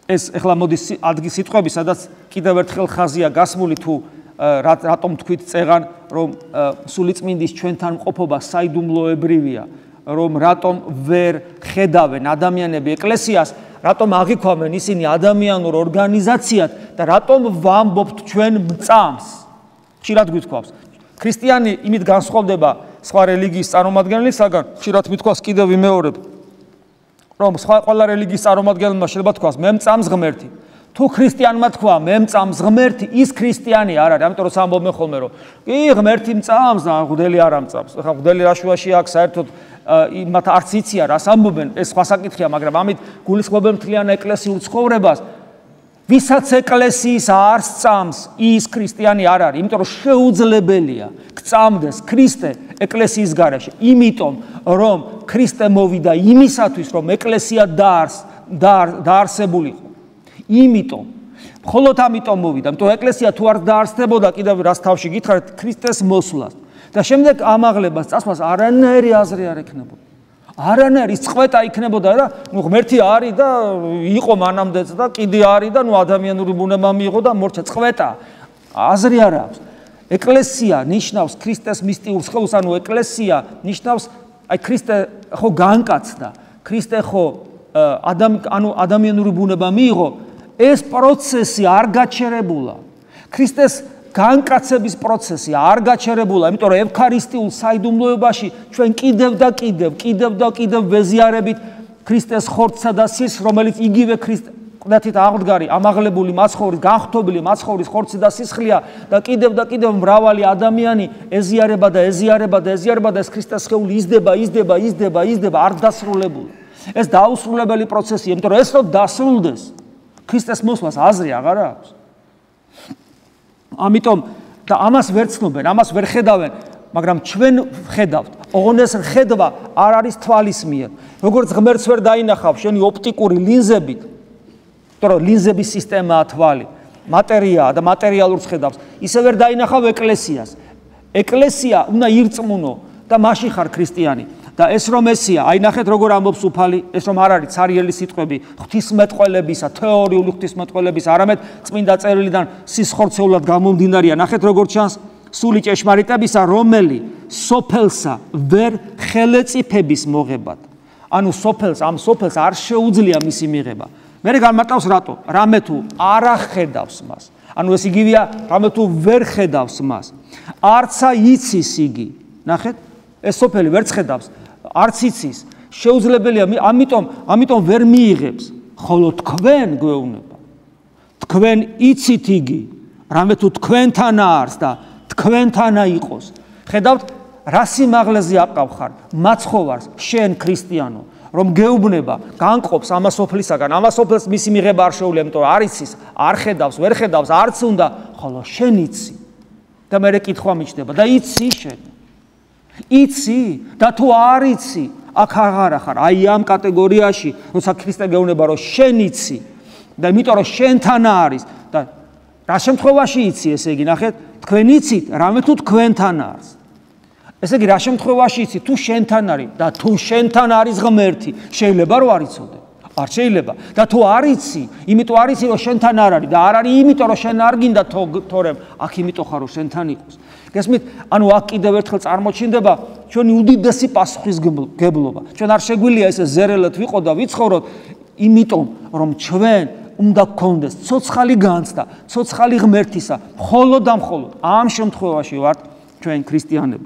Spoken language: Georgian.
ეს ეხლა მოდის ადგილ სიტყვები, სადაც კიდევ ერთხელ ხაზია გასმული თუ რატომ თქვით წეღან, რომ სულიწმინდის ჩვენთან მყოფობა საიდუმლოებრივია, რომ რატომ ვერ ხედავენ ადამიანები ეკლესიას, რატომ აღიქვამენ ისინი ადამიანურ ორგანიზაციად და რატომ ვამბობთ ჩვენ მწამს. ხშირად გვითქვავს. ქრისტიანი იმით განსხვავდება სხვა რელიგიის წარმომადგენლისაგან, ხშირად მithქვას კიდევ ვიმეორებ, რომ ყველა რელიგიის წარმომადგენელმა შეიძლება თქვას, მე მწამს ღმერთი. თუ ქრისტიანმა თქვა, მე მწამს ღმერთი, ის ქრისტიანი არ არის, ამიტომ როცა ამბობენ ხოლმე, რომ კი ღმერთი მწამს და მღვდელი არ ამწამს. ახლა მღვდელი რაშუაში აქვს საერთოდ მათ არც იციან, რას ამბობენ, ეს სხვა საკითხია, მაგრამ ამით გულისხმობენ მთლიან ეკლესიურ ცხოვრებას. ვისაც ეკლესიის არ სწამს, ის ქრისტიანი არ არის, იმიტომ რომ შეუძლებელია გწამდეს ქრისტე ეკლესიის გარეშე, იმიტომ რომ ქრისტე მოვიდა იმისათვის, რომ ეკლესია დაარსებულიყო. იმიტომ, მხოლოდ ამიტომ მოვიდა, იმიტომ ეკლესია თუ არ დაარსდებოდა, კიდევ რას თავში გითხარით, ქრისტეს მოსვლას და შემდეგ ამაღლებას წასვლას არანაირი აზრი არ ექნებოდა. არანაირი წყვეტა იქნებოდა რა, ნუ ღმერთი არის და იყო მანამდეც და კიდე არის და ნუ ადამიანური ბუნება მიიღო და მორჩა წყვეტა. აზრი არ აქვს. ეკლესია ნიშნავს ქრისტეს მისტიურ სხეულს, ანუ ეკლესია ნიშნავს, აი ქრისტე ხო განკაცდა, ქრისტე ხო ანუ ადამიანური ბუნება მიიღო, ეს პროცესი არ გაჩერებულა. ქრისტეს განკაცების პროცესი არ გაჩერებულა, იმიტომ რომ ევქარისტიულ საიდუმლოებაში ჩვენ კიდევ და კიდევ ვეზიარებით ქრისტეს ხორცსა და სისხლს, რომელიც იგივე კვდათით აღდგარი, ამაღლებული მაცხოვრის, განხთობილი მაცხოვრის ხორცი და სისხლია და კიდევ მრავალი ადამიანი ეზიარება და ეს ქრისტეს სხეული იზრდება, არ დასრულებულა. ეს დაუსრულებელი პროცესია, იმიტომ რომ ეს რო დასრულდეს, ქრისტეს მოსვლას აზრი აღარ აქვს. ამიტომ და ამას ვერ ცნობენ, ამას ვერ ხედავენ, მაგრამ ჩვენ ხედავთ. ოღონდ ეს ხედვა არ არის თვალის მიერ. როგორც ღმერთს ვერ დაინახავ შენი ოპტიკური ლინზებით, იმიტომ რომ ლინზების სისტემაა თვალი, მატერიაა და მატერიალურს ხედავს, ისე ვერ დაინახავ ეკლესიას. ეკლესია უნდა ირწმუნო და მაშინ ხარ ქრისტიანი. და ეს რომ ესია, აი ნახეთ როგორ ამბობს უფალი, ეს რომ არ არის ცარიელი სიტყვები ღვთისმეტყველებისა, თეორიული ღვთისმეტყველებისა, არამედ წმინდა წერილიდან სისხორცეულად გამომდინარია. ნახეთ როგორ ჩანს სული ჭეშმარიტებისა, რომელი სოფელსა ვერ ხელეწიფების მოღებად. ანუ ამ სოფელს არ შეუძლია მისი მიღება. მე განმარტავს რატო? რამე თუ არ ახედავს მას. ანუ ეს იგივეა, რამე თუ ვერ ხედავს მას. არცა იცის იგი. ნახეთ, ეს სოფელი ვერც ხედავს. არც იცის, შეუძლებელია, ამიტომ ვერ მიიღებს, ხოლო თქვენ გვეუბნება. თქვენ იცით იგი, რამე თუ თქვენთან არის და თქვენთანა იყოს. ხედავთ, რა სიმაღლეზე აყავხარ, მაცხოვარს, შენ ქრისტიანო, რომ გეუბნება, განყოფს ამას სოფლისაგან, ამას სოფელს მისი მიღება არ შეუძლია, იმიტომ არ იცის, არ ხედავს, ვერ ხედავს, არც უნდა, ხოლო შენ იცი. და მე კითხვა მიჩნდება და იცი შენ. იცი და თუ არ იცი, აქ აღარ ხარ. აი ამ კატეგორიაში, როცა ქრისტე გეუბნება, რომ შენ იცი და იმიტომ რომ შენთან არის და რა შემთხვევაში იცი, ესე იგი, ნახეთ, თქვენ იცით, რამე თუ თქვენთან არის. ესე იგი, რა შემთხვევაში იცი, თუ შენთან არის და თუ შენთან არის ღმერთი, შეიძლება რომ არ იცოდე. არ შეიძლება. და თუ არ იცი, იმიტომ არ იცი, რომ შენთან არ არის და არ არის იმიტომ რომ შენ არ გინდა თორემ, აქ იმიტომ ხარ რომ შენთან იყოს. გესმით? ანუ აქ კიდევ ერთხელ წარმოჩინდება ჩვენი უდიდესი პასუხისმგებლობა. ჩვენ არ შეგვიძლია ესე ზერელად ვიყო და ვიცხოვროთ, იმიტომ რომ ჩვენ უნდა გქონდეს ცოცხალი განცდა, ცოცხალი ღმერთისა, მხოლოდ ამ შემთხვევაში ვართ ჩვენ ქრისტიანები.